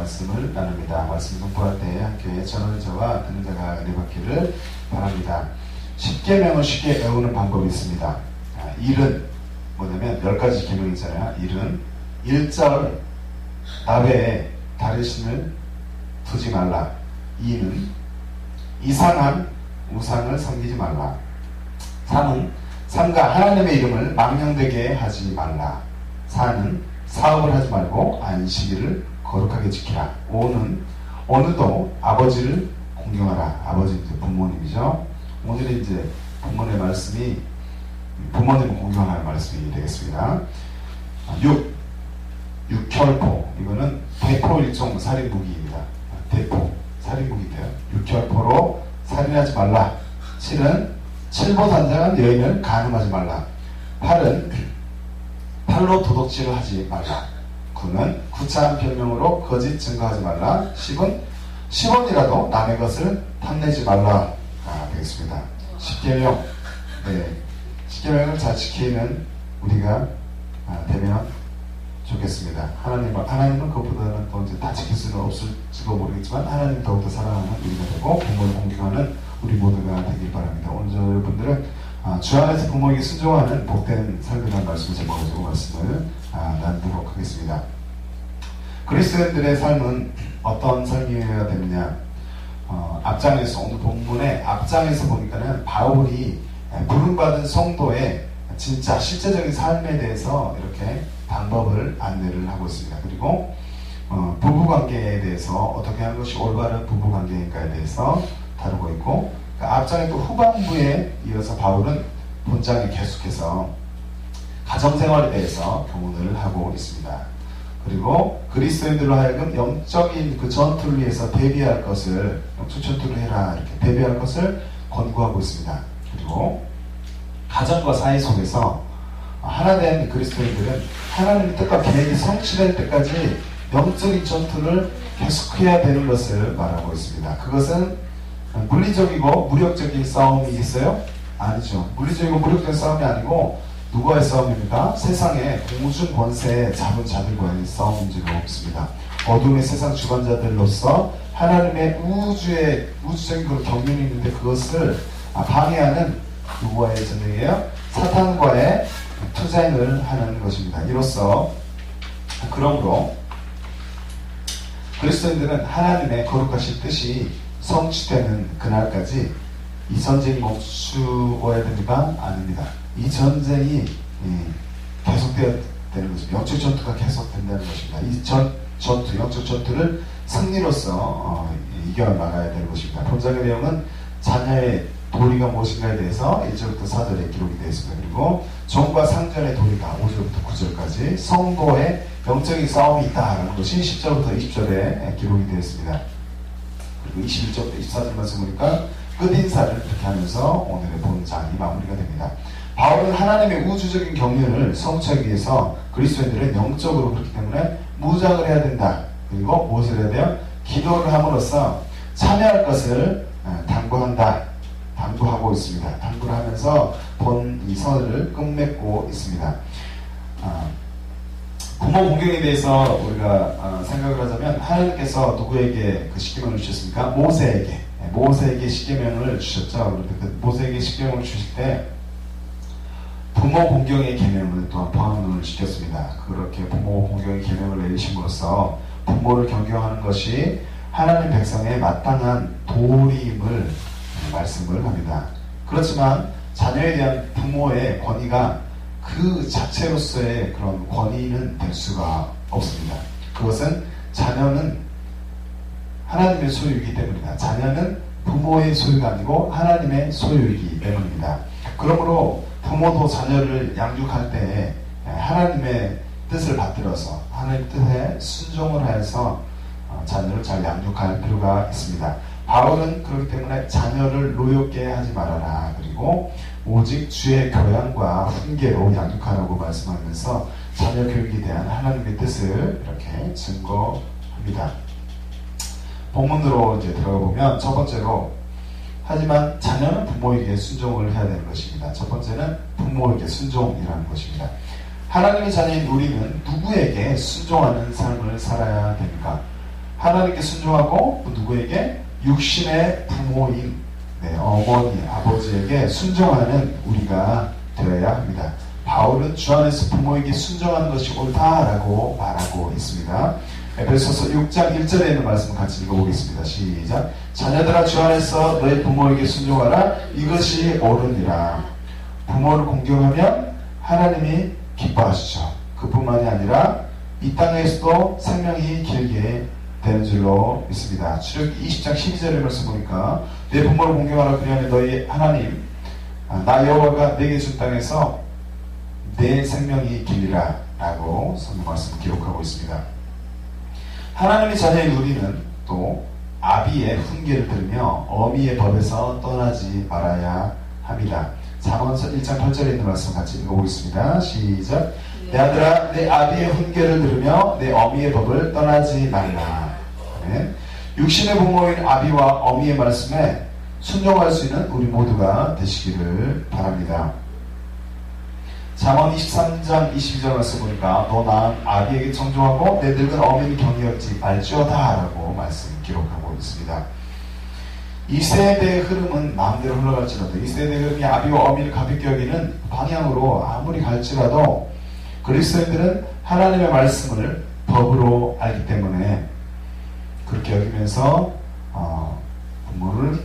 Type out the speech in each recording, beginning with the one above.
말씀을 나눕니다. 말씀 공부할 때 함께 전하는 자와 듣는 자가 은혜 받기를 바랍니다. 10계명을 쉽게 외우는 방법이 있습니다. 1은 뭐냐면 10가지 계명 있잖아요. 1은 1절 나베에 다른 신을 두지 말라. 2는 이상한 우상을 섬기지 말라. 3은 삼가 하나님의 이름을 망령되게 하지 말라. 4는 사업을 하지 말고 안식일을 거룩하게 지키라. 5는 오늘도 아버지를 공경하라. 아버지 이제 부모님이죠. 오늘의 이제 본문의 말씀이 부모님을 공경하는 말씀이 되겠습니다. 6. 육혈포. 이거는 대포 일종 살인무기입니다. 대포 살인무기인데요. 육혈포로 살인하지 말라. 7은 칠보단장한 여인을 간음하지 말라. 8은 팔로 도둑질을 하지 말라. 9는 구차한 변명으로 거짓 증거하지 말라. 10은 10원이라도 남의 것을 탐내지 말라. 되겠습니다. 10계명. 네. 10계명을 잘 지키는 우리가 되면 좋겠습니다. 하나님은 그것보다는 또 이제 다 지킬 수는 없을지도 모르겠지만 하나님 더욱더 사랑하는 우리가 되고 부모를 공경하는 우리 모두가 되길 바랍니다. 오늘 여러분들은 주 안에서 부모에게 순종하는 복된 삶이라는 말씀을 제목으로 말씀을 나누도록 하겠습니다. 그리스도인들의 삶은 어떤 삶이어야 되느냐? 앞장에서 오늘 본문의 앞장에서 보니까는 바울이 부름받은 성도의 진짜 실제적인 삶에 대해서 이렇게 방법을 안내를 하고 있습니다. 그리고 부부관계에 대해서 어떻게 하는 것이 올바른 부부관계인가에 대해서 다루고 있고, 그 앞장의 또 후반부에 이어서 바울은 본장에 계속해서 가정생활에 대해서 교훈을 하고 있습니다. 그리고 그리스도인들로 하여금 영적인 그 전투를 위해서 대비할 것을, 영적 전투를 해라, 이렇게 대비할 것을 권고하고 있습니다. 그리고 가정과 사회 속에서 하나 된 그리스도인들은 하나님의 뜻과 계획이 성취될 때까지 영적인 전투를 계속해야 되는 것을 말하고 있습니다. 그것은 물리적이고 무력적인 싸움이겠어요? 아니죠. 물리적이고 무력적인 싸움이 아니고 누구와의 싸움입니까? 세상의 공중 권세 잡은 자들과의 싸움인지도 없습니다. 어둠의 세상 주관자들로서 하나님의 우주적인 그런 경륜이 있는데 그것을 방해하는 누구와의 전쟁이에요? 사탄과의 투쟁을 하는 것입니다. 이로써 그러므로 그리스도인들은 하나님의 거룩하신 뜻이 성취되는 그날까지 이 전쟁이 멈추어야 됩니까? 아닙니다. 이 전쟁이 계속되어야 되는 것입니다. 영적 전투가 계속된다는 것입니다. 이 전투, 영적 전투를 승리로서 이겨나가야 되는 것입니다. 본장의 내용은 자녀의 도리가 무엇인가에 대해서 1절부터 4절에 기록이 되어 있습니다. 그리고 종과 상전의 도리가 5절부터 9절까지 성도의 영적인 싸움이 있다는 것이 10절부터 20절에 기록이 되어 있습니다. 그리고 21절부터 24절 말씀 보니까 끝인사를 이렇게 하면서 오늘의 본장이 마무리가 됩니다. 바울은 하나님의 우주적인 경륜을 성취하기 위해서 그리스도인들은 영적으로 그렇기 때문에 무장을 해야 된다. 그리고 무엇을 해야 돼요? 기도를 함으로써 참여할 것을 당부하고 있습니다. 당부를 하면서 본 이 선을 끝맺고 있습니다. 부모 공경에 대해서 우리가 생각을 하자면 하나님께서 누구에게 그 십계명을 주셨습니까? 모세에게 십계명을 주셨죠. 그런데 그 모세에게 십계명을 주실 때 부모 공경의 계명을 또한 포함을 시켰습니다. 그렇게 부모 공경의 계명을 내리심으로써 부모를 경경하는 것이 하나님 백성의 마땅한 도리임을 말씀을 합니다. 그렇지만 자녀에 대한 부모의 권위가 그 자체로서의 그런 권위는 될 수가 없습니다. 그것은 자녀는 하나님의 소유이기 때문이다. 자녀는 부모의 소유가 아니고 하나님의 소유이기 때문입니다. 그러므로 부모도 자녀를 양육할 때 하나님의 뜻을 받들어서 하나님의 뜻에 순종을 하여서 자녀를 잘 양육할 필요가 있습니다. 바울은 그렇기 때문에 자녀를 노엽게 하지 말아라. 그리고 오직 주의 교양과 훈계로 양육하라고 말씀하면서 자녀 교육에 대한 하나님의 뜻을 이렇게 증거합니다. 본문으로 이제 들어가 보면 첫 번째로 하지만 자녀는 부모에게 순종을 해야 되는 것입니다. 첫 번째는 부모에게 순종이라는 것입니다. 하나님의 자녀인 우리는 누구에게 순종하는 삶을 살아야 됩니까? 하나님께 순종하고 누구에게? 육신의 부모인 어머니, 아버지에게 순종하는 우리가 되어야 합니다. 바울은 주 안에서 부모에게 순종하는 것이 옳다라고 말하고 있습니다. 에베소서 6장 1절에 있는 말씀을 같이 읽어보겠습니다. 시작. 자녀들아 주 안에서 너희 부모에게 순종하라. 이것이 옳으니라. 부모를 공경하면 하나님이 기뻐하시죠. 그뿐만이 아니라 이 땅에서도 생명이 길게 되는 줄로 믿습니다. 출애굽기 20장 12절의 말씀 보니까 내 부모를 공경하라. 그리하면 너희 하나님 나 여호와가 내게 준 땅에서 내 생명이 길리라 라고 성경 말씀 기록하고 있습니다. 하나님의 자녀인 우리는 또 아비의 훈계를 들으며 어미의 법에서 떠나지 말아야 합니다. 잠언서 1장 8절에 있는 말씀 같이 읽어보겠습니다. 시작. 내 아들아 내 아비의 훈계를 들으며 내 어미의 법을 떠나지 말라. 네. 육신의 부모인 아비와 어미의 말씀에 순종할 수 있는 우리 모두가 되시기를 바랍니다. 잠언 23장 22절 말씀 보니까 너 낳은 아비에게 청종하고 내 늙은 어미는 경외하지 말지어다 라고 말씀 기록하고 있습니다. 이 세대의 흐름은 마음대로 흘러갈지라도 이 세대의 흐름이 아비와 어미를 가볍게 여기는 방향으로 아무리 갈지라도 그리스도인들은 하나님의 말씀을 법으로 알기 때문에 그렇게 여기면서 부모를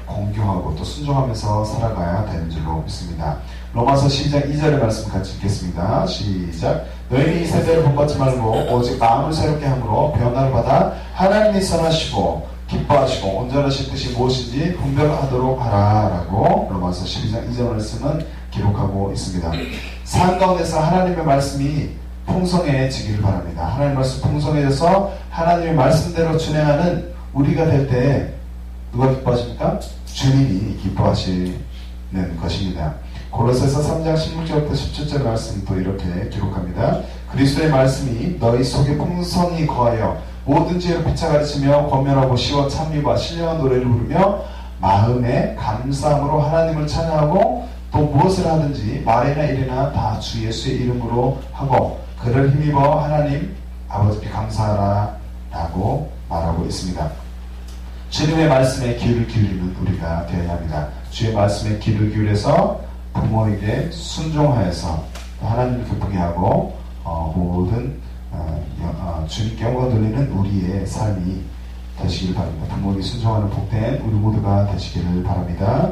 공경하고 또 순종하면서 살아가야 되는 줄로 믿습니다. 로마서 12장 2절의 말씀 같이 읽겠습니다. 시작. 너희는 이 세대를 본받지 말고 오직 마음을 새롭게 함으로 변화를 받아 하나님이 선하시고 기뻐하시고 온전하신 뜻이 무엇인지 분별하도록 하라 라고 로마서 12장 2절 말씀은 기록하고 있습니다. 삶 가운데서 하나님의 말씀이 풍성해지기를 바랍니다. 하나님의 말씀 풍성해져서 하나님의 말씀대로 준행하는 우리가 될 때 누가 기뻐하십니까? 주님이 기뻐하시는 것입니다. 고로새서 3장 16절부터 17절 말씀도 이렇게 기록합니다. 그리스도의 말씀이 너희 속에 풍성히 거하여 모든 지혜로 피차 가르치며 권면하고 시와 찬미와 신령한 노래를 부르며 마음에 감사함으로 하나님을 찬양하고 또 무엇을 하든지 말이나 일이나 다 주 예수의 이름으로 하고 그를 힘입어 하나님 아버지께 감사하라 라고 말하고 있습니다. 주님의 말씀에 귀를 기울이는 우리가 되어야 합니다. 주의 말씀에 귀를 기울여서 부모에게 순종하여서 하나님을 기쁘게 하고 모든 주님께 영광 돌리는 우리의 삶이 되시기를 바랍니다. 부모에게 순종하는 복된 우리 모두가 되시기를 바랍니다.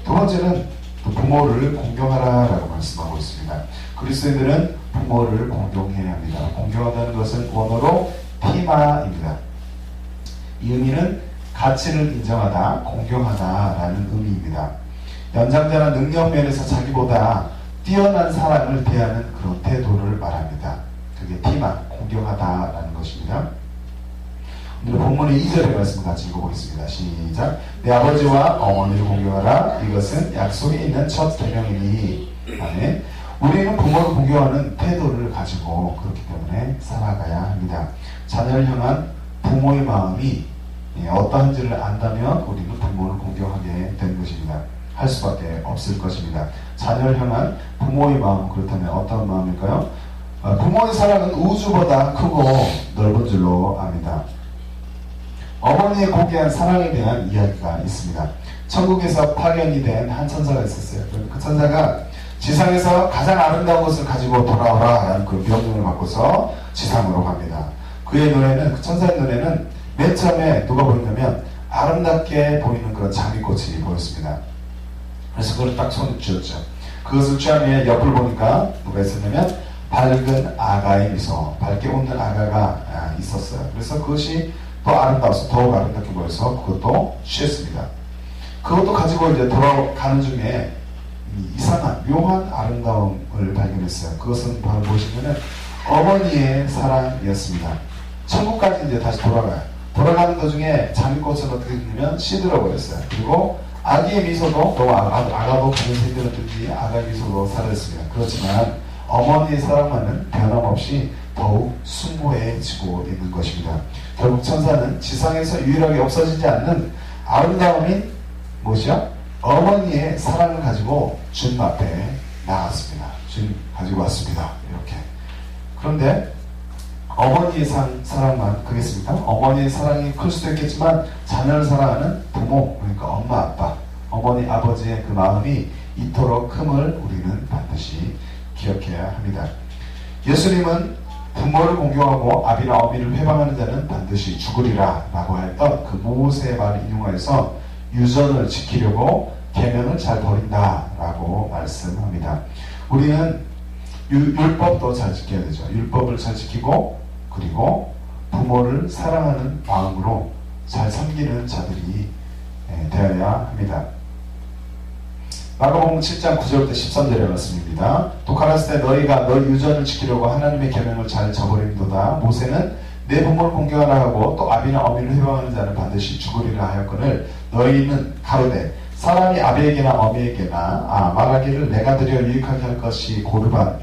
두 번째는 또 부모를 공경하라 라고 말씀하고 있습니다. 그리스도인들은 부모를 공경해야 합니다. 공경한다는 것은 원어로 티마입니다. 이 의미는 가치를 인정하다, 공경하다 라는 의미입니다. 연장자나 능력 면에서 자기보다 뛰어난 사람을 대하는 그런 태도를 말합니다. 그게 티마, 공경하다 라는 것입니다. 오늘 본문의 2절의 말씀 같이 읽어보겠습니다. 시작. 내 아버지와 어머니를 공경하라. 이것은 약속이 있는 첫 계명이니. 아멘. 우리는 부모를 공경하는 태도를 가지고 그렇기 때문에 살아가야 합니다. 자녀를 향한 부모의 마음이 어떠한지를 안다면 우리는 부모를 공경하게 되는 것입니다. 할 수밖에 없을 것입니다. 자녀를 향한 부모의 마음, 그렇다면 어떤 마음일까요? 부모의 사랑은 우주보다 크고 넓은 줄로 압니다. 어머니의 고귀한 사랑에 대한 이야기가 있습니다. 천국에서 파견이 된 한 천사가 있었어요. 그 천사가 지상에서 가장 아름다운 것을 가지고 돌아오라 라는 그 명령을 받고서 지상으로 갑니다. 그의 눈에는, 그 천사의 눈에는 맨 처음에 누가 보이냐면 아름답게 보이는 그런 장미꽃이 보였습니다. 그래서 그걸 딱 손에 쥐었죠. 그것을 취한 후에 옆을 보니까 누가 있었냐면 밝은 아가의 미소, 밝게 웃는 아가가 있었어요. 그래서 그것이 더 아름다워서 더욱 아름답게 보여서 그것도 취했습니다. 그것도 가지고 이제 돌아가는 중에 이상한 묘한 아름다움을 발견했어요. 그것은 바로 무엇이냐면 어머니의 사랑이었습니다. 천국까지 이제 다시 돌아가요. 돌아가는 도중에 장미꽃은 어떻게 됐냐면 시들어 버렸어요. 그리고 아기의 미소도 또 아가도 가면서 힘들었든지 아가의 미소도 사라졌습니다. 그렇지만 어머니의 사랑만은 변함없이 더욱 숭고해지고 있는 것입니다. 결국 천사는 지상에서 유일하게 없어지지 않는 아름다움인 무엇이야? 어머니의 사랑을 가지고 주님 앞에 나갔습니다. 주님 가지고 왔습니다. 이렇게. 그런데 어머니의 사랑만 크겠습니까? 어머니의 사랑이 클 수도 있겠지만 자녀를 사랑하는 부모, 그러니까 엄마, 아빠, 어머니, 아버지의 그 마음이 이토록 큼을 우리는 반드시 기억해야 합니다. 예수님은 부모를 공경하고 아비나 어미를 회방하는 자는 반드시 죽으리라 라고 했던 그 모세의 말을 인용하여서 유전을 지키려고 계명을 잘 버린다 라고 말씀합니다. 우리는 율법도 잘 지켜야 되죠. 율법을 잘 지키고 그리고 부모를 사랑하는 마음으로 잘 섬기는 자들이 되어야 합니다. 마가복음 7장 9절부터 13절의 말씀입니다. 또 가라사대 너희가 너희 유전을 지키려고 하나님의 계명을 잘 저버림도다. 모세는 내 부모를 공경하라 하고 또 아비나 어미를 회방하는 자는 반드시 죽으리라 하였거늘 너희는 가로되 사람이 아비에게나 어미에게나 말하기를 내가 드려 유익하게 할 것이 고르반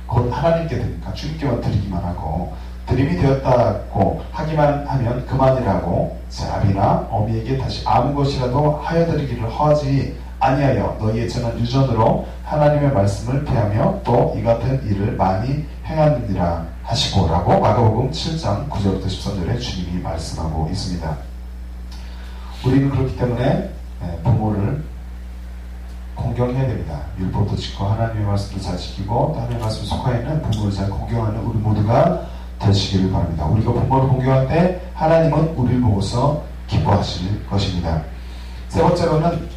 곧 하나님께 드리니까 주님께만 드리기만 하고 드림이 되었다고 하기만 하면 그만이라고 제 아비나 어미에게 다시 아무 것이라도 하여 드리기를 허하지 아니하여 너희의 전한 유전으로 하나님의 말씀을 피하며 또 이 같은 일을 많이 행하느니라 하시고 라고 마가복음 7장 9절부터 13절에 주님이 말씀하고 있습니다. 우리는 그렇기 때문에 부모를 공경해야 됩니다. 율법도 지키고 하나님의 말씀도 잘 지키고 또 하나님의 말씀에 속하여 있는 부모를 잘 공경하는 우리 모두가 되시기를 바랍니다. 우리가 부모를 공경할 때 하나님은 우리를 보고서 기뻐하실 것입니다. 세 번째로는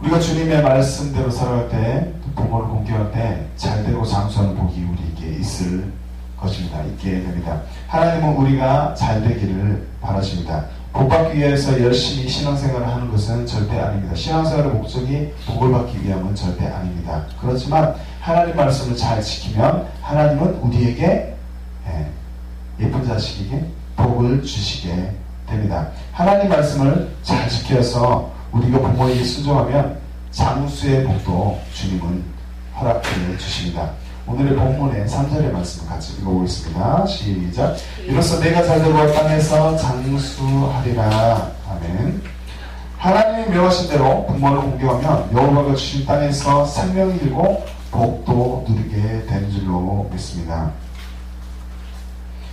우리가 주님의 말씀대로 살아갈 때 부모를 공경할 때 잘되고 장수하는 복이 우리에게 있을 것입니다. 있게 됩니다. 하나님은 우리가 잘되기를 바라십니다. 복받기 위해서 열심히 신앙생활을 하는 것은 절대 아닙니다. 신앙생활의 목적이 복을 받기 위함은 절대 아닙니다. 그렇지만 하나님 말씀을 잘 지키면 하나님은 우리에게 예쁜 자식에게 복을 주시게 됩니다. 하나님 말씀을 잘 지켜서 우리가 부모에게 순종하면 장수의 복도 주님은 허락해 주십니다. 오늘의 본문의 3절의 말씀을 같이 읽어보겠습니다. 시작. 이로써 내가 잘되고 땅에서 장수하리라. 아멘. 하나님이 명하신 대로 부모를 공경하면 여호와가 주신 땅에서 생명이 길고 복도 누리게 되는 줄로 믿습니다.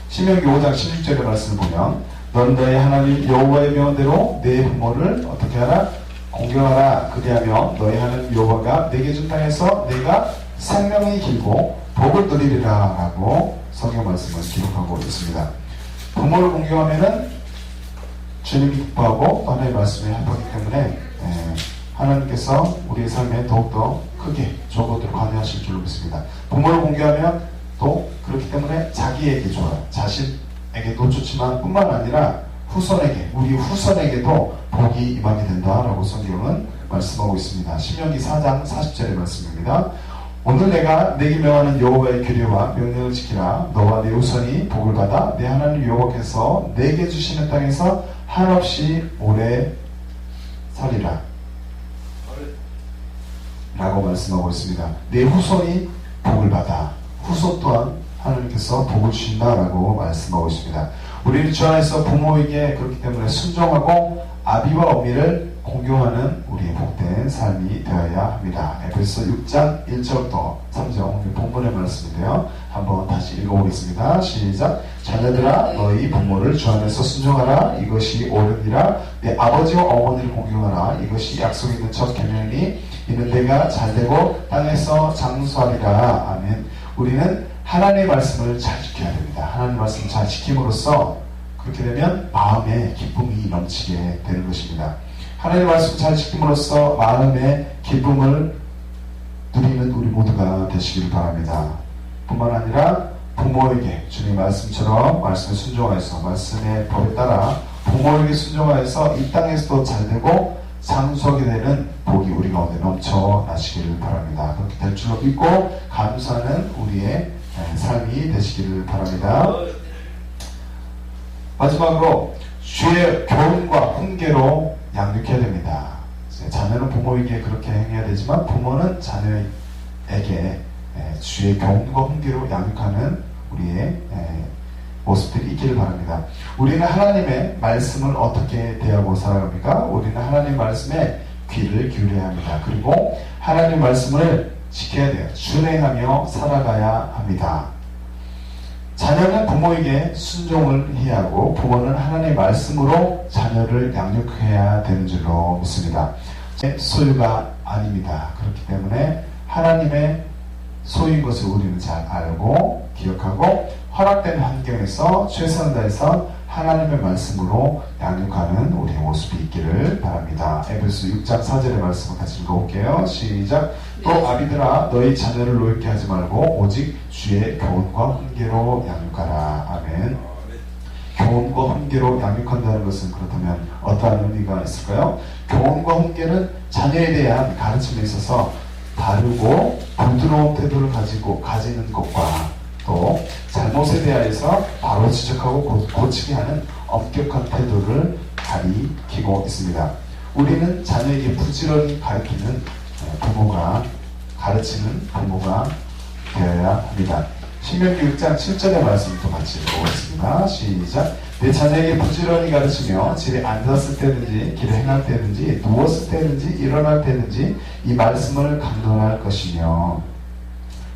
신명기 5장 16절의 말씀을 보면 너는 너의 하나님 여호와의 명한대로 내 부모를 어떻게 하라? 공경하라. 그리하며 너의 하나님 여호와가 내게 준 땅에서 내가 생명이 길고 복을 누리리라 라고 성경 말씀을 기록하고 있습니다. 부모를 공경하면은 주님이 기뻐하고 하나님의 말씀에 합하기 때문에 하나님께서 우리의 삶에 더욱더 크게 좋은 것들을 관여하실 줄로 믿습니다. 부모를 공경하면 또 그렇기 때문에 자기에게 좋아요. 자신에게도 좋지만 뿐만 아니라 후손에게, 우리 후손에게도 복이 임하게 된다라고 성경은 말씀하고 있습니다. 신명기 4장 40절의 말씀입니다. 오늘 내가 내게 명하는 여호와의 규례와 명령을 지키라. 너와 내 후손이 복을 받아 내 하나님 여호와께서 내게 주시는 땅에서 한없이 오래 살리라 라고 말씀하고 있습니다. 내 후손이 복을 받아 후손 또한 하나님께서 복을 주신다라고 말씀하고 있습니다. 우리는 주 안에서 부모에게 그렇기 때문에 순종하고 아비와 어미를 공경하는 우리의 복된 삶이 되어야 합니다. 에베소 6장 1절부터 3절 본문의 말씀인데요. 한번 다시 읽어보겠습니다. 시작. 자녀들아 너희 부모를 주 안에서 순종하라. 이것이 옳으니라. 내 아버지와 어머니를 공경하라. 이것이 약속 있는 첫 계명이니 이는 내가 잘되고 땅에서 장수하리라. 아멘. 우리는 하나님의 말씀을 잘 지켜야 됩니다. 하나님의 말씀을 잘 지킴으로써 그렇게 되면 마음에 기쁨이 넘치게 되는 것입니다. 하나님의 말씀을 잘 지킴으로써 마음의 기쁨을 누리는 우리 모두가 되시길 바랍니다. 뿐만 아니라 부모에게 주님의 말씀처럼 말씀에 순종하여서 말씀의 법에 따라 부모에게 순종하여서 이 땅에서도 잘되고 장수하게 되는 복이 우리 가운데 넘쳐나시기를 바랍니다. 그렇게 될 줄로 믿고 감사하는 우리의 삶이 되시기를 바랍니다. 마지막으로 주의 교훈과 훈계로 양육해야 됩니다. 자녀는 부모에게 그렇게 행해야 되지만 부모는 자녀에게 주의 교훈과 훈계로 양육하는 우리의 모습들이 있기를 바랍니다. 우리는 하나님의 말씀을 어떻게 대하고 살아갑니까? 우리는 하나님 말씀에 귀를 기울여야 합니다. 그리고 하나님 말씀을 지켜야 돼요. 준행하며 살아가야 합니다. 자녀는 부모에게 순종을 해야 하고 부모는 하나님의 말씀으로 자녀를 양육해야 되는 줄로 믿습니다. 소유가 아닙니다. 그렇기 때문에 하나님의 소유인 것을 우리는 잘 알고 기억하고 허락된 환경에서 최선을 다해서 하나님의 말씀으로 양육하는 우리의 모습이 있기를 바랍니다. 에베소 6장 4절의 말씀을 같이 읽어볼게요. 시작. 또 아비들아 너희 자녀를 노엽게 하지 말고 오직 주의 교훈과 훈계로 양육하라. 아멘. 교훈과 훈계로 양육한다는 것은 그렇다면 어떠한 의미가 있을까요? 교훈과 훈계는 자녀에 대한 가르침에 있어서 바르고 부드러운 태도를 가지는 것과 또 잘못에 대하여서 바로 지적하고 고치게 하는 엄격한 태도를 가리키고 있습니다. 우리는 자녀에게 부지런히 가르치는 부모가 되어야 합니다. 신명기 6장 7절의 말씀도 같이 읽어보겠습니다. 시작. 내 자녀에게 부지런히 가르치며 집에 앉았을 때든지 길에 행할 때든지 누웠을 때든지 일어날 때든지 이 말씀을 강론할 것이며,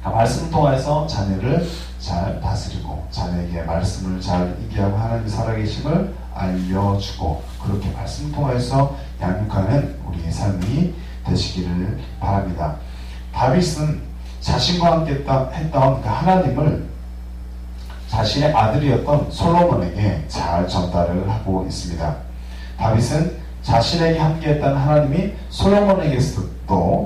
말씀을 통해서 자녀를 잘 다스리고 자녀에게 말씀을 잘 인계하고 하나님의 살아계심을 알려주고 그렇게 말씀을 통해서 양육하는 우리의 삶이 되시기를 바랍니다. 다윗은 자신과 함께 했던 그 하나님을 자신의 아들이었던 솔로몬에게 잘 전달을 하고 있습니다. 다윗은 자신에게 함께했던 하나님이 솔로몬에게서도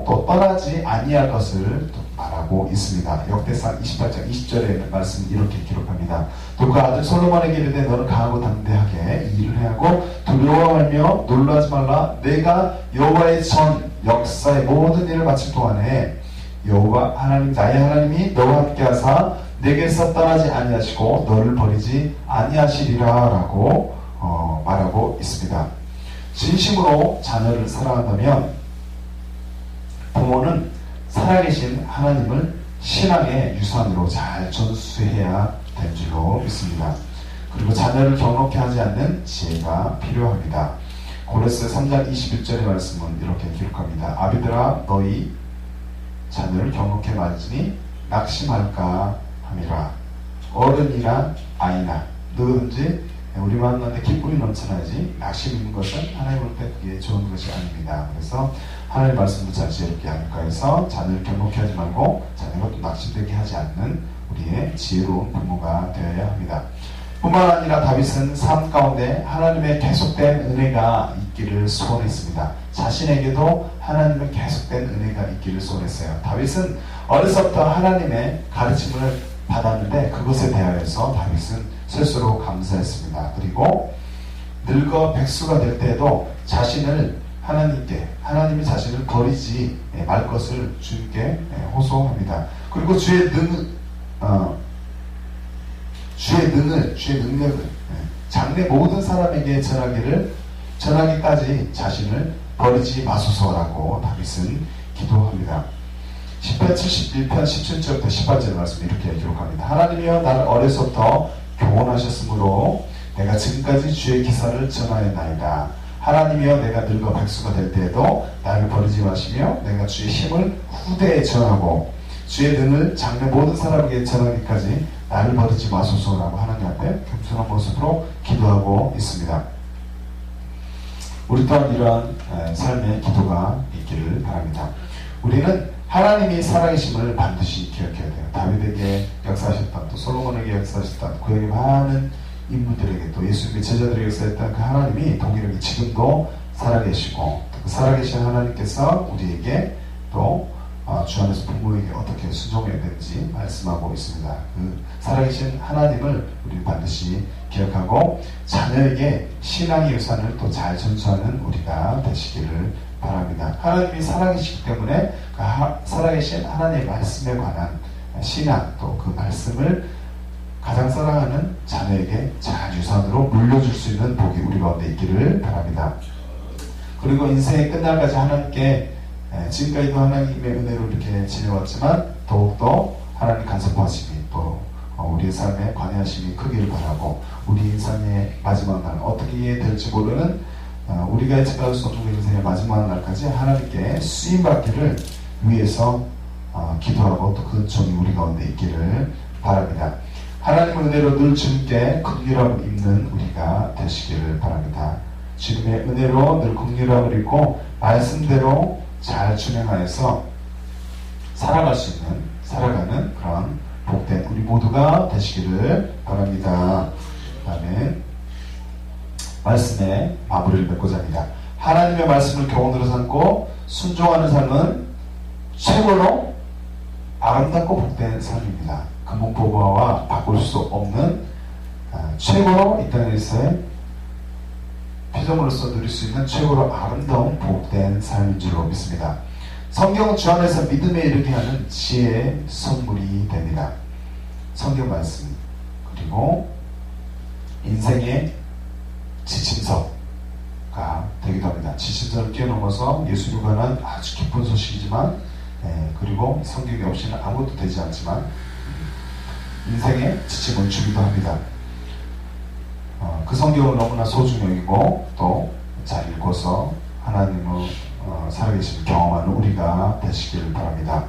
또 떠나지 아니할 것을 말하고 있습니다. 역대상 28장 20절에 말씀 이렇게 기록합니다. 또 그 아들 솔로몬에게 이르되 너는 강하고 담대하게 이 일을 행하고 두려워하며 놀라지 말라. 내가 여호와의 전 역사의 모든 일을 마칠 동안에 여호와 하나님 나의 하나님이 너와 함께하사 내게서 떠나지 아니하시고 너를 버리지 아니하시리라 라고 말하고 있습니다. 진심으로 자녀를 사랑한다면 부모는 살아계신 하나님을 신앙의 유산으로 잘 전수해야 될 줄로 믿습니다. 그리고 자녀를 경록케 하지 않는 지혜가 필요합니다. 고레스 3장 21절의 말씀은 이렇게 기록합니다. 아비들아 너희 자녀를 경록케 말지니 낙심할까 함이라. 어른이나 아이나 누구든지 우리만 만났는데 기쁨이 넘쳐나야지 낙심 있는 것은 하나님 볼 때 그게 좋은 것이 아닙니다. 그래서 하나님의 말씀도 잘 지혜롭게 양육하여서 자녀를 경록케 하지 말고 자녀가 또 낙심되게 하지 않는 우리의 지혜로운 부모가 되어야 합니다. 뿐만 아니라 다윗은 삶 가운데 하나님의 계속된 은혜가 있기를 소원했습니다. 자신에게도 하나님의 계속된 은혜가 있기를 소원했어요. 다윗은 어려서부터 하나님의 가르침을 받았는데 그것에 대하여서 다윗은 스스로 감사했습니다. 그리고 늙어 백수가 될 때에도 자신을 하나님이 자신을 버리지 말 것을 주님께 호소합니다. 그리고 주의 능력을 장래 모든 사람에게 전하기까지 자신을 버리지 마소서라고 다윗은 기도합니다. 10편 71편 17절부터 18절 말씀 이렇게 기록합니다. 하나님이여 나를 어려서부터 교훈하셨으므로 내가 지금까지 주의 기사를 전하였나이다. 하나님이여 내가 늙어 백수가 될 때에도 나를 버리지 마시며 내가 주의 힘을 후대에 전하고 주의 능을 장래 모든 사람에게 전하기까지 나를 버리지 마소서라고 하나님 앞에 겸손한 모습으로 기도하고 있습니다. 우리 또한 이러한 삶의 기도가 있기를 바랍니다. 우리는 하나님이 살아계심을 반드시 기억해야 돼요. 다윗에게 역사하셨던 또 솔로몬에게 역사하셨던 그에게 많은 인물들에게 또 예수님의 제자들에게 역사했던 그 하나님이 동일하게 지금도 살아계시고 그 살아계신 하나님께서 우리에게 또 주 안에서 부모에게 어떻게 순종해야 되는지 말씀하고 있습니다. 그 살아계신 하나님을 우리 반드시 기억하고 자녀에게 신앙의 유산을 또 잘 전수하는 우리가 되시기를 바랍니다. 하나님이 살아계시기 때문에 그 살아계신 하나님의 말씀에 관한 신앙 또 그 말씀을 가장 사랑하는 자녀에게 잘 유산으로 물려줄 수 있는 복이 우리 가운데 있기를 바랍니다. 그리고 인생의 끝날까지 하나님께 지금까지도 하나님의 은혜로 이렇게 지내왔지만 더욱더 하나님 간섭하심이 또 우리의 삶에 관여하심이 크기를 바라고 우리 인생의 마지막 날 어떻게 될지 모르는 우리가 예측할 수 없는 인생의 마지막 날까지 하나님께 쓰임받기를 위해서 기도하고 또 그 은총이 우리 가운데 있기를 바랍니다. 하나님의 은혜로 늘 주님께 긍휼함을 입는 우리가 되시기를 바랍니다. 주님의 은혜로 늘 긍휼함을 입고 말씀대로 잘 준행하여서 살아가는 그런 복된 우리 모두가 되시기를 바랍니다. 그 다음에 말씀의 마무리를 맺고자 합니다. 하나님의 말씀을 교훈으로 삼고 순종하는 삶은 최고로 아름답고 복된 삶입니다. 금붕보화와 바꿀 수 없는 최고로 이 땅에서의 피조물로서 누릴 수 있는 최고로 아름다운 복된 삶인 줄로 믿습니다. 성경은 주 안에서 믿음에 이르게 하는 지혜의 선물이 됩니다. 성경 말씀 그리고 인생의 지침서가 되기도 합니다. 지침서를 뛰어넘어서 예수를 관한 아주 기쁜 소식이지만 그리고 성경이 없이는 아무것도 되지 않지만 인생의 지침을 주기도 합니다. 그 성경을 너무나 소중히 여기고 또 잘 읽어서 하나님을 살아계신 경험하는 우리가 되시기를 바랍니다.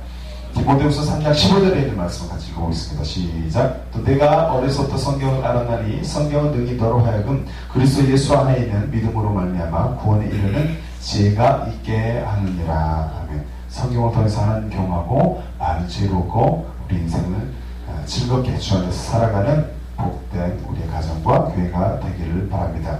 디모데후서 3장 15절에 있는 말씀을 같이 읽어보겠습니다. 시작. 또 내가 어려서부터 성경을 알았나니 성경은 능히 너로 하여금 그리스도 예수 안에 있는 믿음으로 말미암아 구원에 이르는 지혜가 있게 하느니라. 아멘. 성경을 통해서 하나님 경험하고 많은 지혜를 얻고 우리 인생을 즐겁게 주 안에서 살아가는 복된 우리의 가정과 교회가 되기를 바랍니다.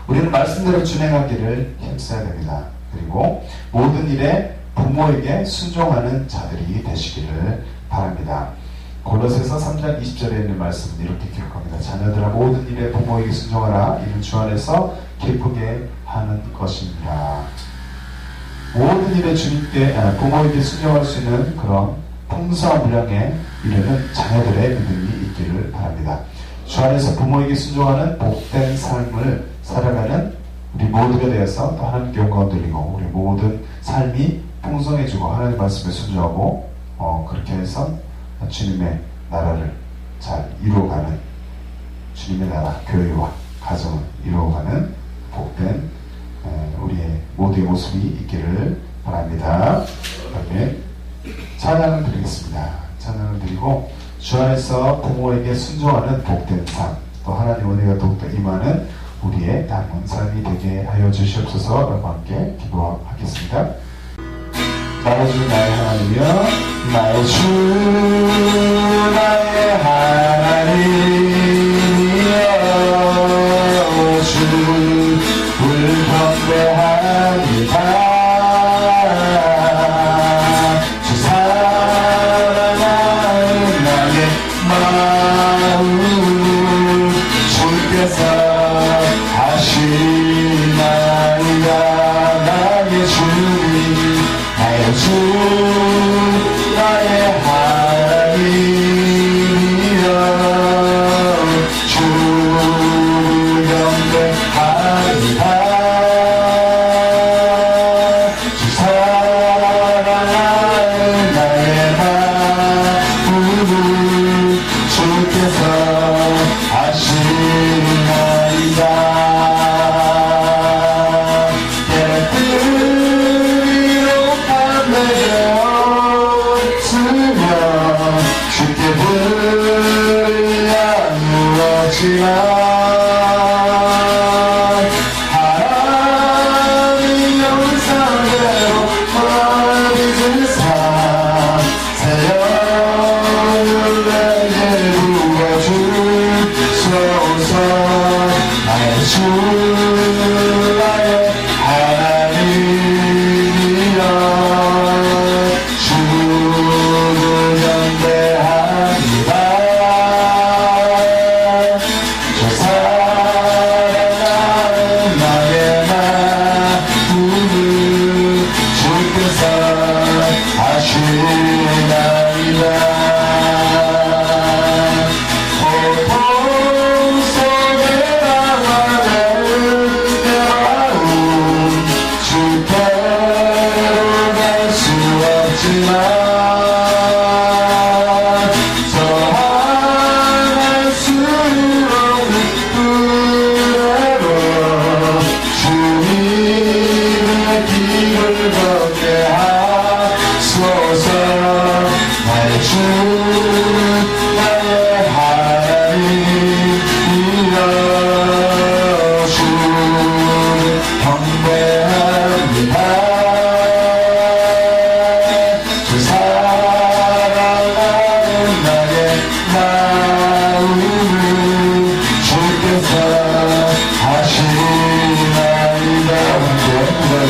우리는 말씀대로 준행하기를 힘써야 됩니다. 그리고 모든 일에 부모에게 순종하는 자들이 되시기를 바랍니다. 골로새서 3장 20절에 있는 말씀은 이렇게 기록합니다. 자녀들아 모든 일에 부모에게 순종하라. 이는 주 안에서 기쁘게 하는 것입니다. 모든 일에 주님께 부모에게 순종할 수 있는 그런 풍성한 분량에 이르는 자녀들의 믿음이 있기를 바랍니다. 주 안에서 부모에게 순종하는 복된 삶을 살아가는 우리 모두가 되어서 또 하나님께 영광을 돌리고 우리 모든 삶이 풍성해지고 하나님 말씀에 순종하고 그렇게 해서 주님의 나라를 잘 이루어가는 주님의 나라 교회와 가정을 이루어가는 복된 우리의 모두의 모습이 있기를 바랍니다. 그다음에 찬양을 드리겠습니다. 찬양을 드리고 주 안에서 부모에게 순종하는 복된 삶 또 하나님 은혜가 더욱더 임하는 우리의 남은 삶이 되게 하여 주시옵소서. 라고 함께 기도하겠습니다. 나의 주 나의 하나님이여 나의 주 나의 하나님이여 주를 경배합니다. 주 사랑하는 나의 마음 주께서 하시나이다. 나의 주님 나의 주 나의 하나님이여 주 경배합니다. 주 사랑하는 나의 마음 주께서 하시나이다. 깨뜨리로 밤내려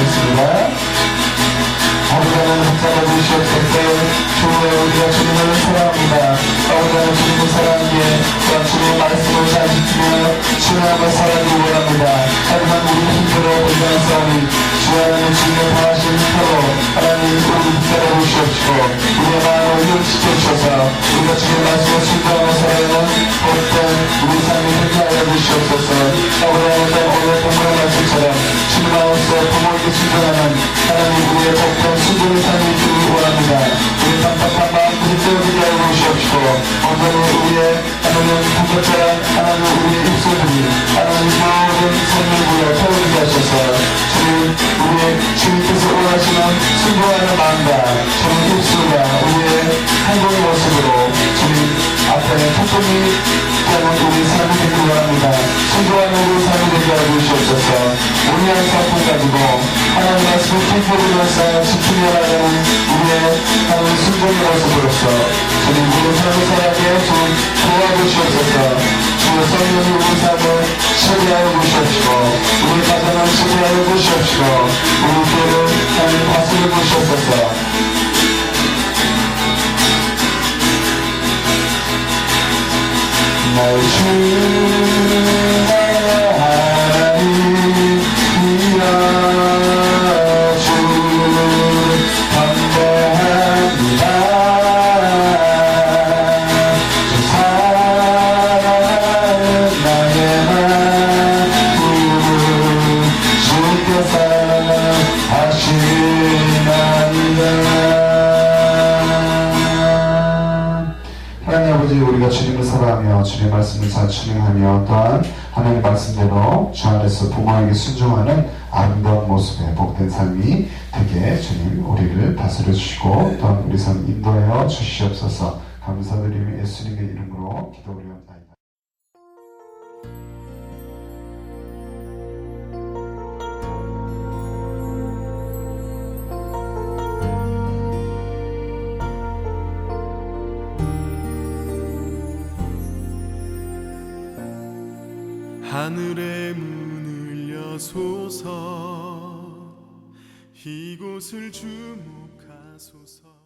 기도하겠습니다. 아버지 하나님 붙잡아 주시옵소서. 주의 우리가 주님을 사랑합니다. 아버지 하나님 주님을 사랑하기에 또한 주님의 말씀을 잘 지키며 신앙을 살아가기 원합니다. 하지만 우리 힘들어 보이는 싸움이 주 하나님 주님의 다하신 힘으로 하나님 우리 붙잡아 주시옵시고 우리의 마음을 이용시켜 주셔서 우리가 주님의 말씀을 순종하며 살아가는 어떤 우리 삶이 되게 하여 주시옵소서. 아버지 하나님 오늘 본문의 말씀처럼 주님 안에서 부모에게 순종하는 하나님 우리의 복된 순종의 삶이 있기를 원합니다. 우리 답답한 마음들이 떼어지게 하여 주시옵시고 온전히 우리의 하나님 분별자랑 하나님 우리의 입술들이 하나님 모든 생명구에 태우게 하셔서 우리의 주님께서 원하시는 순종하는 마음과 주님 입술과 우리의 행동의 모습으로 주님 앞에 폭풍이 되는 우리 삶이 되길 원합니다. 순종하는 우리 삶이 되게 하여 주시옵소서. 우리 한 사품 가지고 하나님 말씀을 기뻐하면서 지키며 나가는 우리의 하나님 순종의 모습으로서 주님 우리 삶을 살아가게 주님 도와주시옵소서. 주의 성령이 우리 삶을 치료하여 주시옵시고 우리 가정을 치료하여 주시옵시고 우리 교회를 하나님 다스려 주시옵소서. 나의 주 하나님이여 주 감사합니다. 주 사랑하는 나의 마음으로 주께서 하시나이다. 하나님 아버지 우리가 주님을 사랑하며 주님의 말씀을 잘 준행하며 또한 하나님의 말씀대로 주 안에서 부모에게 순종하는 아름다운 모습의 복된 삶이 되게 주님 우리를 다스려 주시고 또한 우리 삶 인도하여 주시옵소서. 감사드리며 예수님의 이름으로 기도 올려옵나이다. 하늘의 문을 여소서 이곳을 주목하소서.